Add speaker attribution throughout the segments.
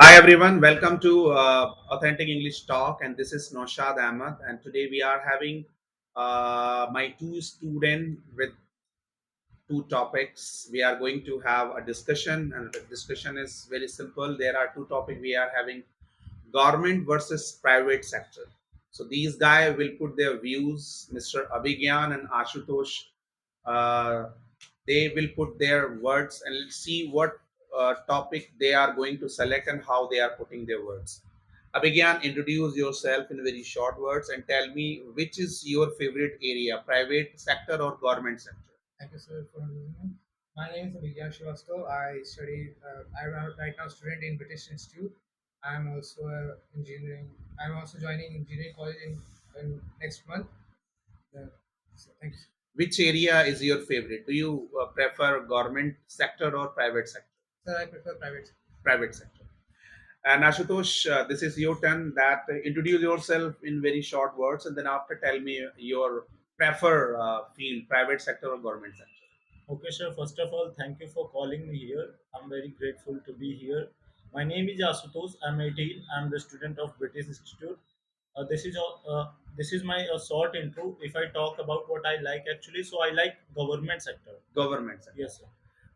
Speaker 1: Hi everyone, welcome to Authentic English Talk, and this is Noshad Ahmed. And today we are having my two students with two topics. We are going to have a discussion, and the discussion is very simple. There are two topics we are having: government versus private sector. So these guys will put their views. Mr. Abhigyan and Ashutosh, uh, they will put their words, and let's see what topic they are going to select and how they are putting their words. Abhigyan, introduce yourself in very short words and tell me which is your favorite area, private sector or government sector.
Speaker 2: Thank you, sir, for having me. My name is Abhigyan and Ashutosh. I study. I'm right now student in British Institute. I'm also engineering. I'm also joining engineering college in next month. Uh, thank you, sir.
Speaker 1: Which area is your favorite? Do you prefer government sector or private sector?
Speaker 2: Sir, I prefer private.
Speaker 1: Private sector. And Ashutosh, this is your turn. That introduce yourself in very short words, and then after tell me your prefer field, private sector or government sector.
Speaker 3: Okay, sir. First of all, thank you for calling me here. I'm very grateful to be here. My name is Ashutosh. I'm 18. I'm the student of British Institute. This is my short intro. If I talk about what I like actually, so I like government sector.
Speaker 1: Government sector.
Speaker 3: Yes, sir.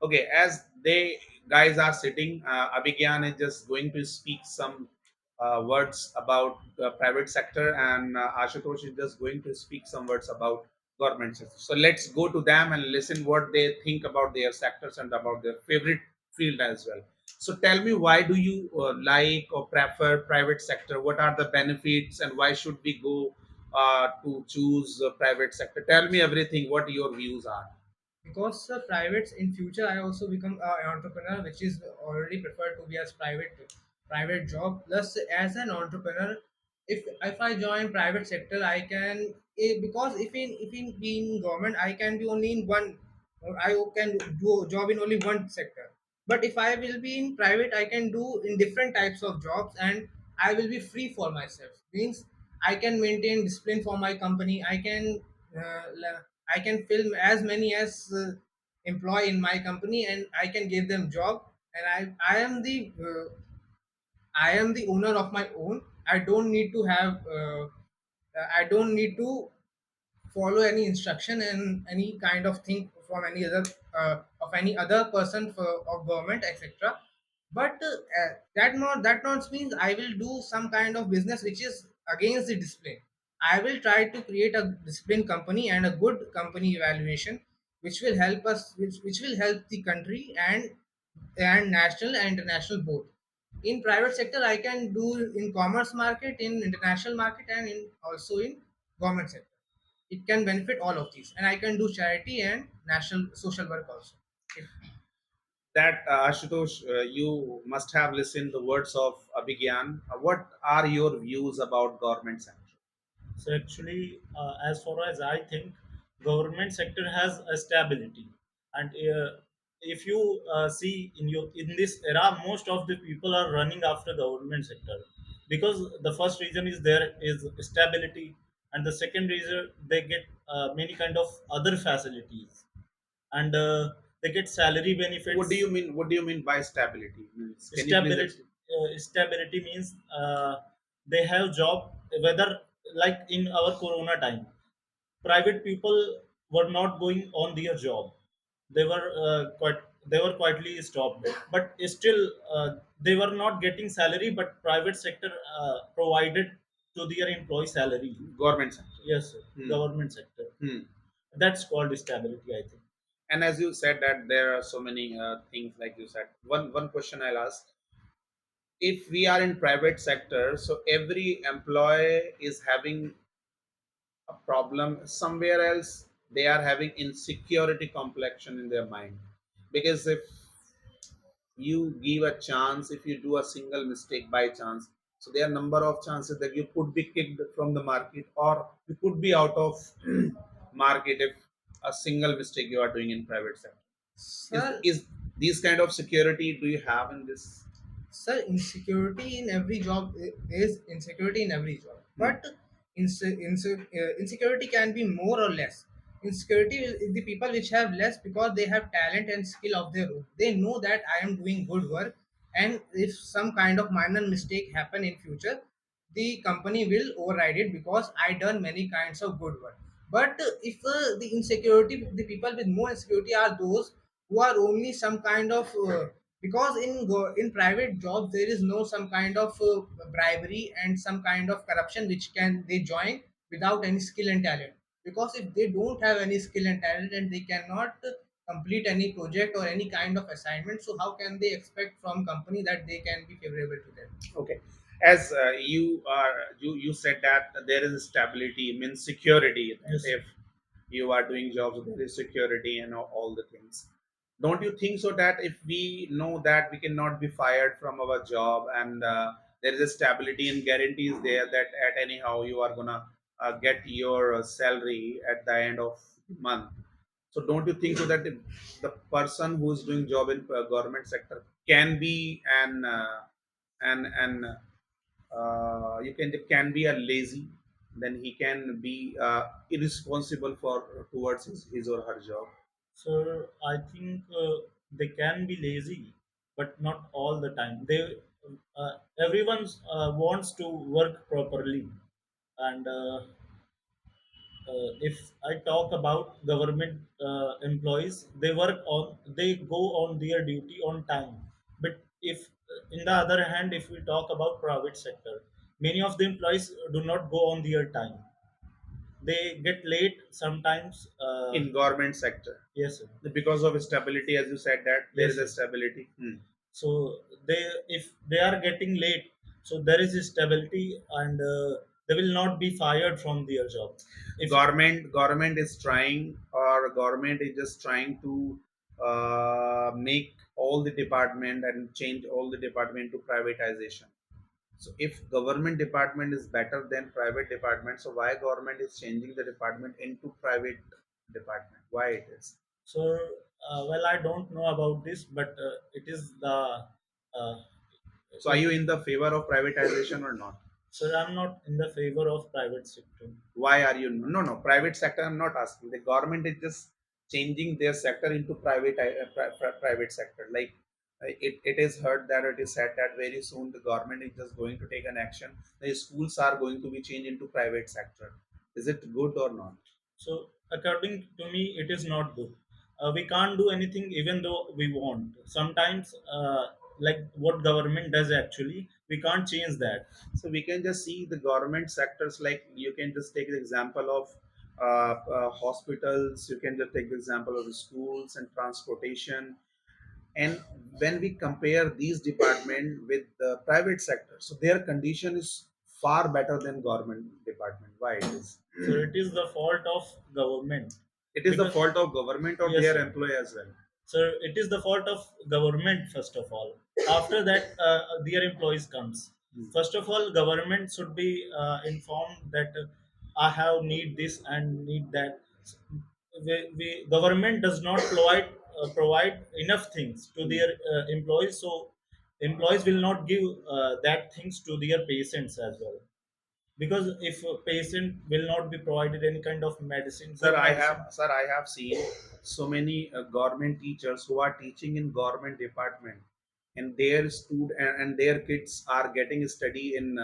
Speaker 1: Okay, as they guys are sitting, Abhigyan is just going to speak some words about the private sector, and Ashutosh is just going to speak some words about government sector. So let's go to them and listen what they think about their sectors and about their favorite field as well. So tell me, why do you like or prefer private sector? What are the benefits, and why should we go to choose private sector? Tell me everything. What your views are.
Speaker 2: Because privates in future, I also become an entrepreneur, which is already preferred to be as private job. Plus, as an entrepreneur, if I join private sector, I can because if in being government, I can be only in one. I can do a job in only one sector. But if I will be in private, I can do in different types of jobs, and I will be free for myself. Means I can maintain discipline for my company. I can film as many as employee in my company, and I can give them job. And I am the owner of my own. I don't need to have. I don't need to follow any instruction and any kind of thing from any other of any other person for of government, etc. But that not means I will do some kind of business which is against the discipline. I will try to create a disciplined company and a good company evaluation, which will help us, which will help the country and national and international both. In private sector, I can do in commerce market, in international market, and in also in government sector. It can benefit all of these, and I can do charity and national social work also. If,
Speaker 1: That Ashutosh, you must have listened the words of Abhigyan. What are your views about government sector?
Speaker 3: So actually, as far as I think, government sector has a stability, and if you see in this era, most of the people are running after government sector because the first reason is there is stability, and the second reason they get many kind of other facilities, and they get salary
Speaker 1: What do
Speaker 3: benefits.
Speaker 1: you mean? What do you mean by stability? Means, can you please
Speaker 3: Stability
Speaker 1: explain?
Speaker 3: stability means they have job, whether like in our corona time private people were not going on their job. They were they were quietly stopped, but still they were not getting salary, but private sector provided to their employee salary.
Speaker 1: Government sector.
Speaker 3: Yes, sir.
Speaker 1: Hmm.
Speaker 3: Government sector,
Speaker 1: Hmm.
Speaker 3: that's called stability, I think.
Speaker 1: And as you said that there are so many things, like you said. One question I'll ask: if we are in private sector, so every employee is having a problem somewhere else. They are having insecurity complexion in their mind, because if you give a chance, if you do a single mistake by chance, so there are number of chances that you could be kicked from the market, or you could be out of market if a single mistake you are doing in private sector. is
Speaker 2: sir,
Speaker 1: is these kind of security do you have in this?
Speaker 2: sir, insecurity in every job is insecurity in every job,
Speaker 1: Hmm.
Speaker 2: but insecurity can be more or less. Insecurity is the people which have less because they have talent and skill of their own. They know that I am doing good work, and if some kind of minor mistake happen in future, the company will override it because I done many kinds of good work. But if the insecurity, the people with more insecurity are those who are only some kind of because in private jobs there is no some kind of bribery and some kind of corruption which can they join without any skill and talent. Because if they don't have any skill and talent and they cannot complete any project or any kind of assignment, so how can they expect from company that they can be favorable to them?
Speaker 1: Okay. As you said that there is stability, means security, that
Speaker 3: Yes, sir.
Speaker 1: if you are doing jobs there is security and all the things. Don't you think so that if we know that we cannot be fired from our job, and there is a stability and guarantees there that at anyhow you are gonna get your salary at the end of the month, so don't you think so that the person who is doing job in government sector can be an you can be a lazy, then he can be irresponsible for towards his or her job.
Speaker 3: So I think they can be lazy, but not all the time. Everyone wants to work properly, and if I talk about government employees, they go on their duty on time. But if in the other hand, if we talk about private sector, many of the employees do not go on their time. They get late sometimes.
Speaker 1: In government sector,
Speaker 3: Yes, sir.
Speaker 1: because of stability, as you said that there is
Speaker 3: Yes,
Speaker 1: a
Speaker 3: sir.
Speaker 1: stability.
Speaker 3: So they, if they are getting late, so there is a stability, and they will not be fired from their job. If
Speaker 1: Government is trying, or government is just trying to make all the department and change all the department to privatization. So if government department is better than private department, so why government is changing the department into private department? Why it is?
Speaker 3: so, well, I don't know about this, but it is the uh,
Speaker 1: So are
Speaker 3: it,
Speaker 1: you in the favor of privatization or not?
Speaker 3: so I'm not in the favor of private sector.
Speaker 1: Why are you? No, no, private sector, I'm not asking. The government is just changing their sector into private sector. Like it is heard that it is said that very soon the government is just going to take an action. The schools are going to be changed into private sector. Is it good or not?
Speaker 3: So according to me, it is not good. We can't do anything even though we want. Sometimes, like what government does actually, we can't change that.
Speaker 1: So we can just see the government sectors, like you can just take the example of hospitals, you can just take the example of the schools and transportation. And when we compare these department with the private sector, so their condition is far better than government department. Why it is?
Speaker 3: So it is the fault of government,
Speaker 1: It is the
Speaker 3: because
Speaker 1: fault of government or
Speaker 3: yes,
Speaker 1: their
Speaker 3: sir.
Speaker 1: employee as well.
Speaker 3: So it is the fault of government first of all. After that, their employees comes.
Speaker 1: Hmm.
Speaker 3: First of all, government should be informed that I have need this and need that. Government does not provide enough things to
Speaker 1: Hmm.
Speaker 3: their employees, so employees will not give that things to their patients as well. Because if a patient will not be provided any kind of medicine,
Speaker 1: Sir,
Speaker 3: good medicine.
Speaker 1: I have seen so many government teachers who are teaching in government department, and their and their kids are getting study in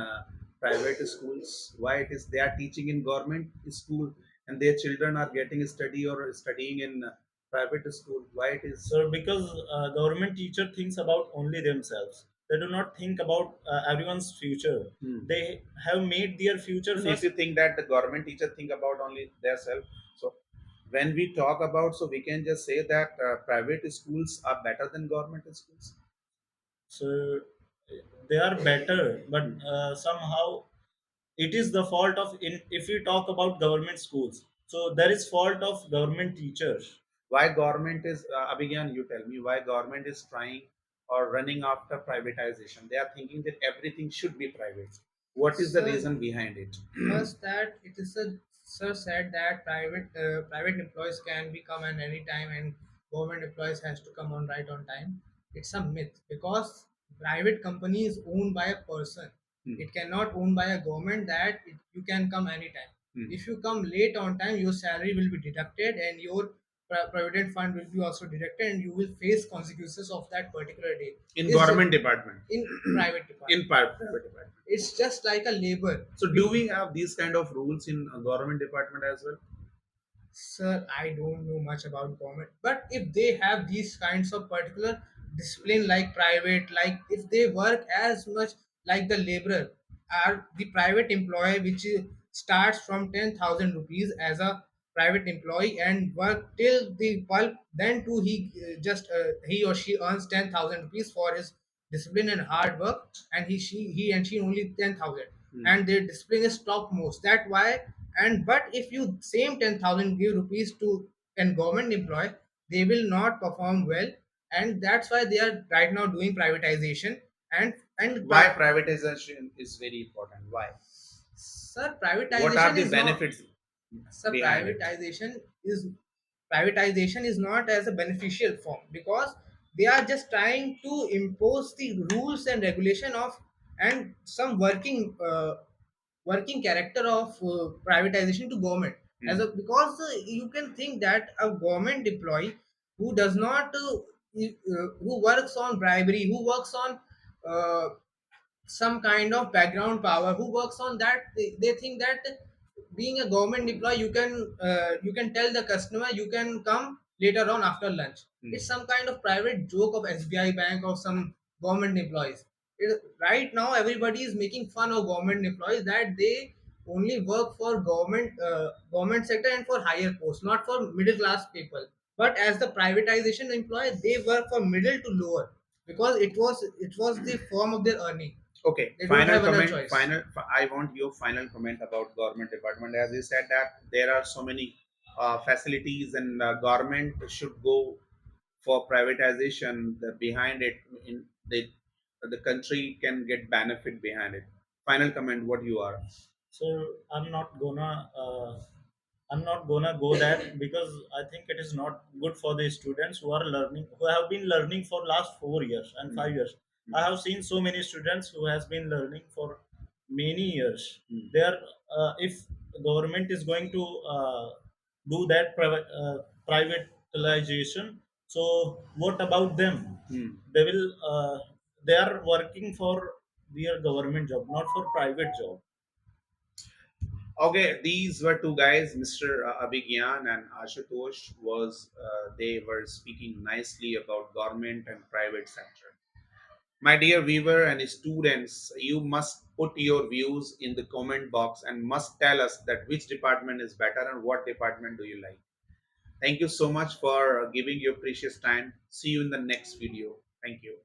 Speaker 1: private schools. Why it is they are teaching in government school, and their children are getting study or studying in private school? Why it is?
Speaker 3: So, because government teacher thinks about only themselves, they do not think about everyone's future.
Speaker 1: Hmm.
Speaker 3: They have made their future
Speaker 1: And if
Speaker 3: first.
Speaker 1: you think that the government teacher think about only themselves, so when we talk about, so we can just say that private schools are better than government schools.
Speaker 3: So they are better, but
Speaker 1: Hmm.
Speaker 3: somehow it is the fault of in if we talk about government schools. So there is fault of government teachers.
Speaker 1: Why government is Abhigyan, you tell me why government is trying or running after privatization? They are thinking that everything should be private. What is the
Speaker 2: So
Speaker 1: reason behind it?
Speaker 2: first, that it is a sir said that private employees can be come at any time and government employees has to come on right on time. It's a myth because private company is owned by a person.
Speaker 1: Hmm.
Speaker 2: It cannot owned by a government that you can come anytime.
Speaker 1: Hmm.
Speaker 2: If you come late on time, your salary will be deducted and your provident fund will be also deducted, and you will face consequences of that particular day.
Speaker 1: In
Speaker 2: It's just
Speaker 1: government department,
Speaker 2: in private
Speaker 1: in
Speaker 2: department.
Speaker 1: private department.
Speaker 2: It's just like a labor.
Speaker 1: So do we have these kind of rules in a government department as well?
Speaker 2: Sir, I don't know much about government, but if they have these kinds of particular discipline like private, like if they work as much like the laborer or the private employee, which starts from 10,000 rupees as a private employee and work till the pulp, then too he or she earns 10,000 rupees for his discipline and hard work, and he and she only 10,000,
Speaker 1: Hmm.
Speaker 2: and their discipline is topmost. That why. And but if you same 10,000 give rupees to an government employee, they will not perform well, and that's why they are right now doing privatization. And
Speaker 1: Why privatization is very important? Why?
Speaker 2: sir,
Speaker 1: What are
Speaker 2: privatization
Speaker 1: the
Speaker 2: is not.
Speaker 1: benefits
Speaker 2: Sir,
Speaker 1: behind it?
Speaker 2: Privatization is not as a beneficial form, because they are just trying to impose the rules and regulation of and some working character of privatization to government. As
Speaker 1: Hmm.
Speaker 2: a because you can think that a government employee who does not who works on bribery, who works on uh, some kind of background power, who works on that, they think that being a government employee, you can tell the customer you can come later on after lunch.
Speaker 1: Hmm.
Speaker 2: It's some kind of private joke of SBI bank or some government employees. Right now everybody is making fun of government employees that they only work for government sector and for higher posts, not for middle class people. But as the privatization employee, they work for middle to lower, because it was the form of their earning.
Speaker 1: Okay,
Speaker 2: They don't
Speaker 1: final
Speaker 2: have another
Speaker 1: comment.
Speaker 2: choice.
Speaker 1: I want your final comment about government department. As you said that there are so many facilities and government should go for privatization. Behind it, in the country can get benefit behind it. Final comment. What you are?
Speaker 3: So I'm not gonna I'm not gonna go that, because I think it is not good for the students who are learning, who have been learning for last 4 years and
Speaker 1: Hmm.
Speaker 3: 5 years.
Speaker 1: Hmm.
Speaker 3: I have seen so many students who has been learning for many years.
Speaker 1: Hmm.
Speaker 3: They are, if government is going to do that privatization, so what about them?
Speaker 1: Hmm.
Speaker 3: They will they are working for their government job, not for private job.
Speaker 1: Okay, these were two guys, Mr. Abhigyan and Ashutosh. They were speaking nicely about government and private sector. My dear viewer and students, you must put your views in the comment box and must tell us that which department is better and what department do you like. Thank you so much for giving your precious time. See you in the next video. Thank you.